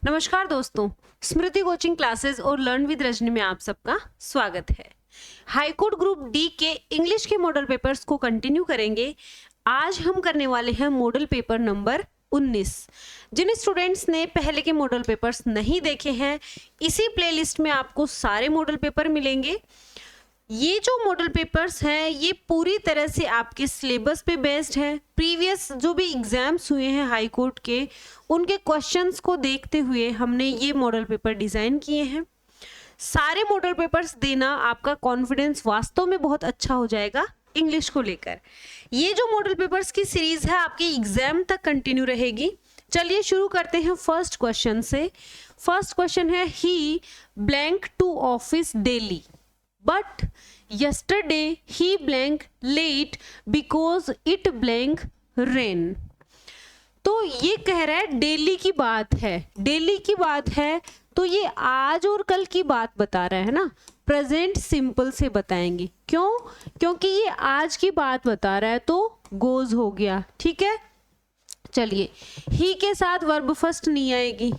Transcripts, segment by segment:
नमस्कार दोस्तों, स्मृति coaching classes और लर्न विद रजनी में आप सबका स्वागत है। हाईकोर्ट ग्रुप डी के इंग्लिश के मॉडल पेपर्स को कंटिन्यू करेंगे। आज हम करने वाले हैं मॉडल पेपर नंबर 19। जिन स्टूडेंट्स ने पहले के मॉडल पेपर्स नहीं देखे हैं, इसी प्लेलिस्ट में आपको सारे मॉडल पेपर मिलेंगे। ये जो मॉडल पेपर्स हैं ये पूरी तरह से आपके सिलेबस पे बेस्ड है। प्रीवियस जो भी एग्जाम्स हुए हैं हाई कोर्ट के, उनके क्वेश्चंस को देखते हुए हमने ये मॉडल पेपर डिज़ाइन किए हैं। सारे मॉडल पेपर्स देना आपका कॉन्फिडेंस वास्तव में बहुत अच्छा हो जाएगा इंग्लिश को लेकर। ये जो मॉडल पेपर्स की सीरीज है आपकी एग्जाम तक कंटिन्यू रहेगी। चलिए शुरू करते हैं फर्स्ट क्वेश्चन से। फर्स्ट क्वेश्चन है, he blank to office daily but yesterday he blank late because it blank rain। तो ये कह रहा है डेली की बात है, डेली की बात है तो ये आज और कल की बात बता रहा है ना। प्रेजेंट सिंपल से बताएंगे, क्यों? क्योंकि ये आज की बात बता रहा है तो गोज हो गया। ठीक है, चलिए ही के साथ वर्ब फर्स्ट नहीं आएगी,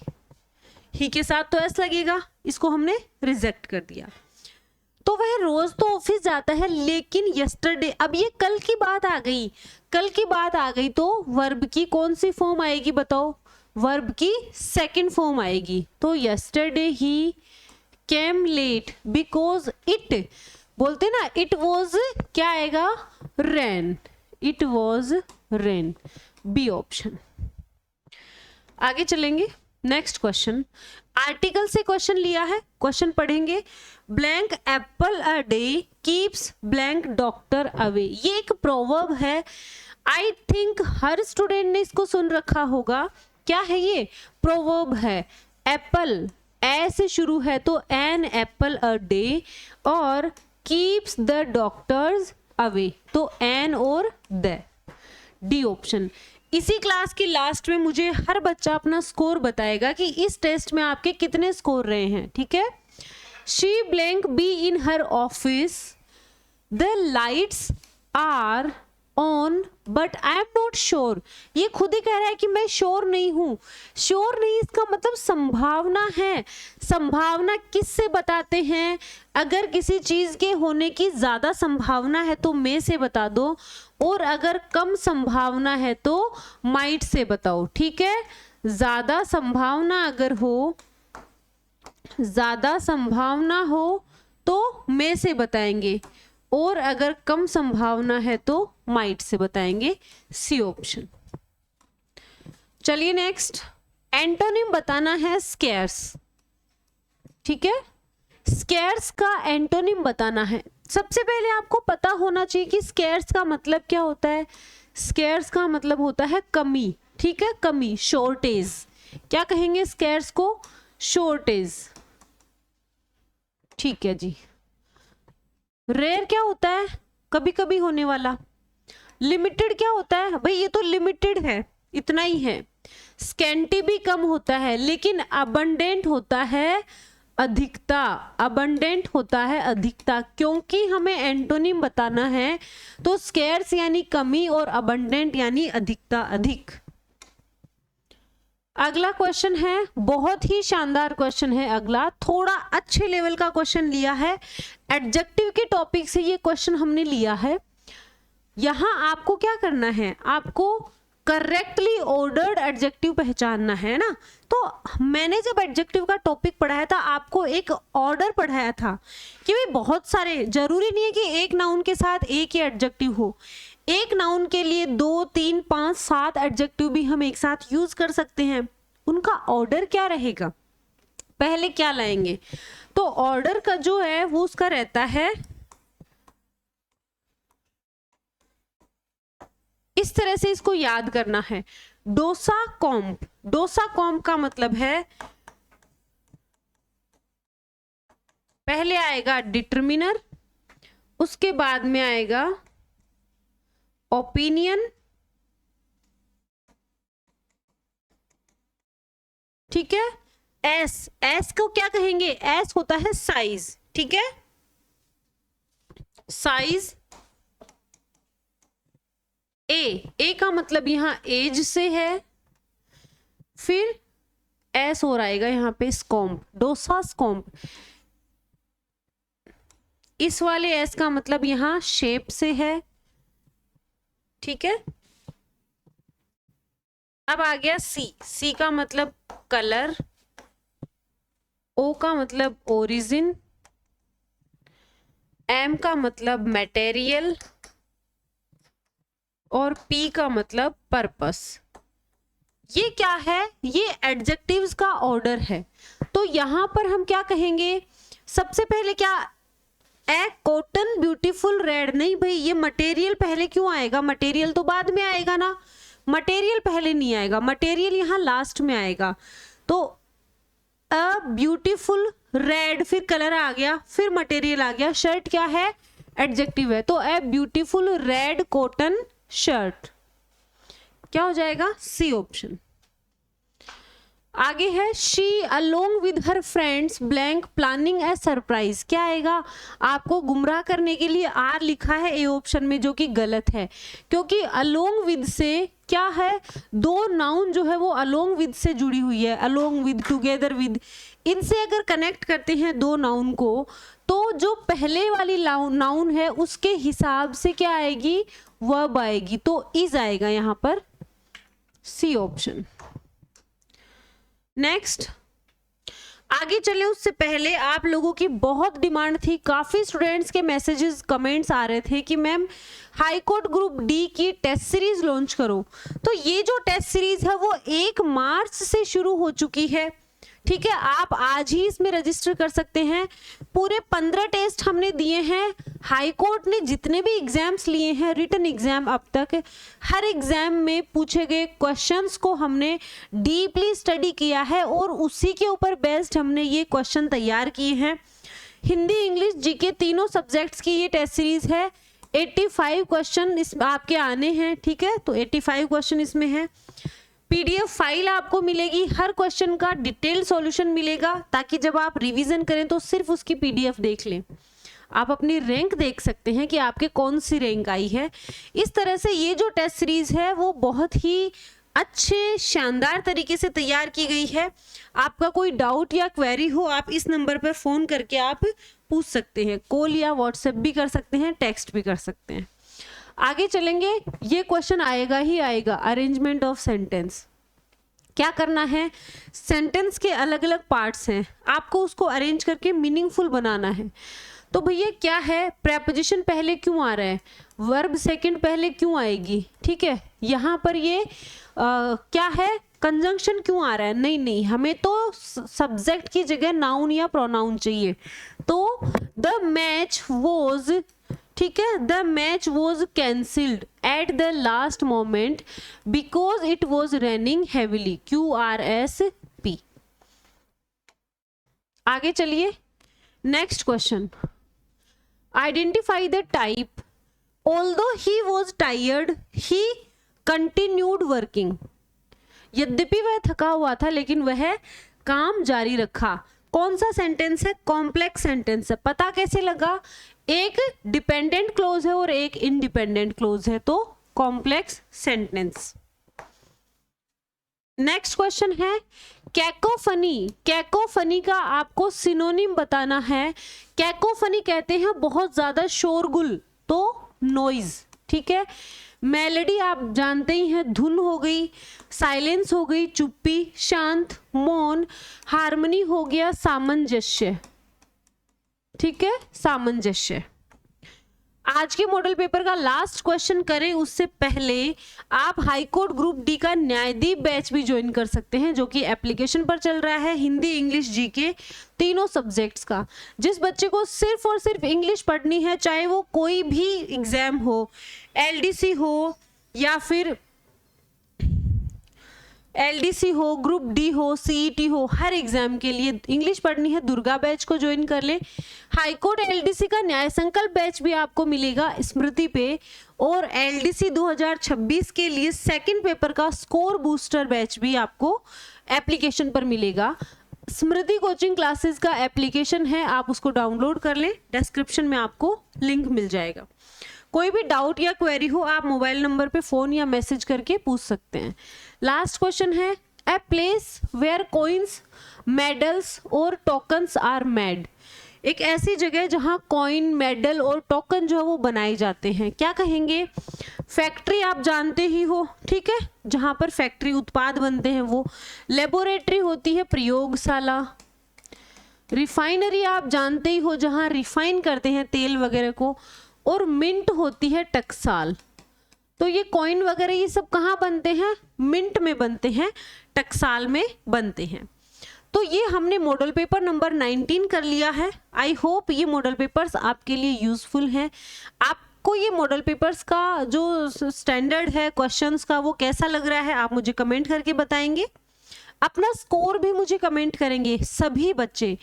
ही के साथ तो एस लगेगा, इसको हमने रिजेक्ट कर दिया। तो वह रोज तो ऑफिस जाता है लेकिन यस्टरडे, अब ये कल की बात आ गई, कल की बात आ गई तो वर्ब की कौन सी फॉर्म आएगी बताओ? वर्ब की सेकंड फॉर्म आएगी। तो yesterday he came late because it, बोलते ना इट वॉज, क्या आएगा? Rain, it was rain, B option. आगे चलेंगे, नेक्स्ट क्वेश्चन। आर्टिकल से क्वेश्चन लिया है, क्वेश्चन पढ़ेंगे। Blank apple a day keeps blank doctor away. ये एक प्रोवर्ब है, आई थिंक हर स्टूडेंट ने इसको सुन रखा होगा। क्या है ये? प्रोवर्ब है। एप्पल ए से शुरू है तो एन एप्पल अ डे, और कीप्स द डॉक्टर्स अवे तो एन और द, डी ऑप्शन। इसी क्लास की लास्ट में मुझे हर बच्चा अपना स्कोर बताएगा कि इस टेस्ट में आपके कितने स्कोर रहे हैं। ठीक है। She blank be in her office, the lights are on but I am not sure. ये खुद ही कह रहा है कि मैं श्योर नहीं हूं। श्योर नहीं, इसका मतलब संभावना है। संभावना किससे बताते हैं? अगर किसी चीज के होने की ज्यादा संभावना है तो मे से बता दो, और अगर कम संभावना है तो माइट से बताओ। ठीक है, ज्यादा संभावना अगर हो, ज्यादा संभावना हो तो मे से बताएंगे, और अगर कम संभावना है तो माइट से बताएंगे, सी ऑप्शन। चलिए नेक्स्ट, एंटोनिम बताना है स्केर्स। ठीक है, स्केर्स का एंटोनिम बताना है। सबसे पहले आपको पता होना चाहिए कि स्केर्स का मतलब क्या होता है। स्केर्स का मतलब होता है कमी। ठीक है, कमी, शॉर्टेज। क्या कहेंगे स्केर्स को? शॉर्टेज। ठीक है जी। रेयर क्या होता है? कभी कभी होने वाला। लिमिटेड क्या होता है? भाई ये तो लिमिटेड है, इतना ही है। स्कैंटी भी कम होता है, लेकिन अबंडेंट होता है अधिकता। अबंडेंट होता है अधिकता। क्योंकि हमें एंटोनिम बताना है तो स्केर्स यानी कमी और अबंडेंट यानी अधिकता, अधिक। अगला क्वेश्चन है, बहुत ही शानदार क्वेश्चन है अगला, थोड़ा अच्छे लेवल का क्वेश्चन लिया है। एडजेक्टिव के टॉपिक से ये क्वेश्चन हमने लिया है। यहां आपको क्या करना है? आपको करेक्टली ऑर्डर्ड एडजेक्टिव पहचानना है ना। तो मैंने जब एडजेक्टिव का टॉपिक पढ़ाया था आपको एक ऑर्डर पढ़ाया था कि भाई बहुत सारे, जरूरी नहीं है कि एक नाउन के साथ एक ही एडजेक्टिव हो। एक नाउन के लिए 2, 3, 5, 7 एडजेक्टिव भी हम एक साथ यूज कर सकते हैं। उनका ऑर्डर क्या रहेगा, पहले क्या लाएंगे? तो ऑर्डर का जो है वो उसका रहता है इस तरह से, इसको याद करना है। डोसा कॉम्प। डोसा कॉम्प का मतलब है पहले आएगा डिटर्मिनर, उसके बाद में आएगा ओपिनियन। ठीक है, एस, एस को क्या कहेंगे? एस होता है साइज। ठीक है, साइज। ए, ए का मतलब यहां एज से है। फिर एस और आएगा यहाँ पे स्कॉम्प, डोसा स्कॉम्प। इस वाले एस का मतलब यहाँ शेप से है, ठीक है। अब आ गया सी, सी का मतलब कलर, ओ का मतलब ओरिजिन, एम का मतलब मटेरियल और पी का मतलब पर्पस। ये क्या है? ये एडजेक्टिव्स का ऑर्डर है। तो यहां पर हम क्या कहेंगे? सबसे पहले क्या, ए कॉटन ब्यूटीफुल रेड, नहीं भाई, ये मटेरियल पहले क्यों आएगा? मटेरियल तो बाद में आएगा ना, मटेरियल पहले नहीं आएगा, मटेरियल यहाँ लास्ट में आएगा। तो अ ब्यूटीफुल रेड, फिर कलर आ गया, फिर मटेरियल आ गया, शर्ट क्या है? एडजेक्टिव है, तो a beautiful red cotton shirt क्या हो जाएगा? C option. आगे है she along with her friends blank planning a surprise, क्या आएगा? आपको गुमराह करने के लिए आर लिखा है ए ऑप्शन में, जो कि गलत है, क्योंकि अलोंग विद से क्या है, दो नाउन जो है वो अलोंग विद से जुड़ी हुई है, अलोंग विद, टुगेदर विद, इनसे अगर कनेक्ट करते हैं दो नाउन को, तो जो पहले वाली नाउन है उसके हिसाब से क्या आएगी? वर्ब आएगी, तो इज आएगा यहाँ पर, सी ऑप्शन। नेक्स्ट आगे चले उससे पहले आप लोगों की बहुत डिमांड थी, काफी स्टूडेंट्स के मैसेजेस कमेंट्स आ रहे थे कि ma'am high court group D की टेस्ट सीरीज लॉन्च करो। तो ये जो टेस्ट सीरीज है वो 1 मार्च से शुरू हो चुकी है, ठीक है। आप आज ही इसमें रजिस्टर कर सकते हैं। पूरे 15 टेस्ट हमने दिए हैं। हाई कोर्ट ने जितने भी एग्जाम्स लिए हैं, रिटन एग्जाम अब तक, हर एग्जाम में पूछे गए क्वेश्चंस को हमने डीपली स्टडी किया है और उसी के ऊपर बेस्ड हमने ये क्वेश्चन तैयार किए हैं। हिंदी, इंग्लिश, जीके तीनों सब्जेक्ट्स की ये टेस्ट सीरीज है। 85 क्वेश्चन इस आपके आने हैं, ठीक है, तो 85 क्वेश्चन इसमें है। पीडीएफ फाइल आपको मिलेगी, हर क्वेश्चन का डिटेल सॉल्यूशन मिलेगा, ताकि जब आप रिवीजन करें तो सिर्फ उसकी पीडीएफ देख लें। आप अपनी रैंक देख सकते हैं कि आपके कौन सी रैंक आई है। इस तरह से ये जो टेस्ट सीरीज है वो बहुत ही अच्छे शानदार तरीके से तैयार की गई है। आपका कोई डाउट या क्वेरी हो, आप इस नंबर पर फोन करके आप पूछ सकते हैं, कॉल या व्हाट्सएप भी कर सकते हैं, टेक्स्ट भी कर सकते हैं। आगे चलेंगे, ये क्वेश्चन आएगा ही आएगा, अरेंजमेंट ऑफ सेंटेंस। क्या करना है? सेंटेंस के अलग अलग पार्ट्स हैं, आपको उसको अरेंज करके मीनिंगफुल बनाना है। तो भैया क्या है, प्रेपोजिशन पहले क्यों आ रहा है, वर्ब सेकंड पहले क्यों आएगी, ठीक है। यहाँ पर ये क्या है, कंजंक्शन क्यों आ रहा है, नहीं, हमें तो सब्जेक्ट की जगह नाउन या प्रोनाउन चाहिए। तो द मैच वॉज, ठीक है, the match was cancelled at the last moment because it was raining heavily, QRSP। आगे चलिए, next question, identify the type. Although he was tired he continued working, यद्यपि वह थका हुआ था लेकिन वह काम जारी रखा। कौन सा सेंटेंस है? कॉम्प्लेक्स सेंटेंस है। पता कैसे लगा? एक डिपेंडेंट क्लोज है और एक इंडिपेंडेंट क्लोज है, तो कॉम्प्लेक्स सेंटेंस। नेक्स्ट क्वेश्चन है कैकोफनी। कैकोफनी का आपको सिनोनिम बताना है। कैकोफनी कहते हैं बहुत ज्यादा शोरगुल, तो नॉइज, ठीक है। मेलोडी आप जानते ही हैं, धुन हो गई, साइलेंस हो गई, चुप्पी, शांत, मौन, हार्मनी हो गया, सामंजस्य, ठीक है, सामंजस्य। आज के मॉडल पेपर का लास्ट क्वेश्चन करें उससे पहले आप हाई कोर्ट ग्रुप डी का न्यायदीप बैच भी ज्वाइन कर सकते हैं, जो कि एप्लीकेशन पर चल रहा है, हिंदी, इंग्लिश, जीके तीनों सब्जेक्ट्स का। जिस बच्चे को सिर्फ और सिर्फ इंग्लिश पढ़नी है, चाहे वो कोई भी एग्जाम हो, एलडीसी हो या फिर एलडीसी हो, ग्रुप डी हो, सीईटी हो, हर एग्जाम के लिए इंग्लिश पढ़नी है, दुर्गा बैच को ज्वाइन कर ले। हाईकोर्ट एलडीसी का न्याय संकल्प बैच भी आपको मिलेगा स्मृति पे, और एलडीसी 2026 के लिए सेकंड पेपर का स्कोर बूस्टर बैच भी आपको एप्लीकेशन पर मिलेगा। स्मृति कोचिंग क्लासेस का एप्लीकेशन है, आप उसको डाउनलोड कर लें, डिस्क्रिप्शन में आपको लिंक मिल जाएगा। कोई भी डाउट या क्वेरी हो आप मोबाइल नंबर पे फोन या मैसेज करके पूछ सकते हैं। लास्ट क्वेश्चन है a place where coins, medals और टोकन्स आर मेड। एक ऐसी जगह जहां कॉइन, मेडल और टोकन जो है वो बनाए जाते हैं, क्या कहेंगे? फैक्ट्री आप जानते ही हो, ठीक है, जहां पर फैक्ट्री उत्पाद बनते हैं वो। लेबोरेटरी होती है प्रयोगशाला। रिफाइनरी आप जानते ही हो, जहां रिफाइन करते हैं तेल वगैरह को। और मिंट होती है टकसाल। तो ये कॉइन वगैरह ये सब कहाँ बनते हैं? मिंट में बनते हैं, टकसाल में बनते हैं। तो ये हमने मॉडल पेपर नंबर 19 कर लिया है। आई होप ये मॉडल पेपर्स आपके लिए यूजफुल हैं। आपको ये मॉडल पेपर्स का जो स्टैंडर्ड है क्वेश्चंस का वो कैसा लग रहा है आप मुझे कमेंट करके बताएंगे। अपना स्कोर भी मुझे कमेंट करेंगे सभी बच्चे।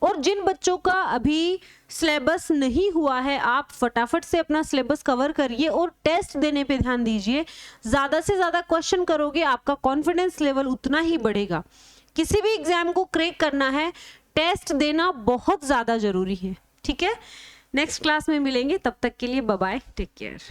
और जिन बच्चों का अभी सिलेबस नहीं हुआ है आप फटाफट से अपना सिलेबस कवर करिए और टेस्ट देने पे ध्यान दीजिए। ज़्यादा से ज़्यादा क्वेश्चन करोगे आपका कॉन्फिडेंस लेवल उतना ही बढ़ेगा। किसी भी एग्जाम को क्रैक करना है, टेस्ट देना बहुत ज़्यादा ज़रूरी है, ठीक है। नेक्स्ट क्लास में मिलेंगे, तब तक के लिए बाय बाय, टेक केयर।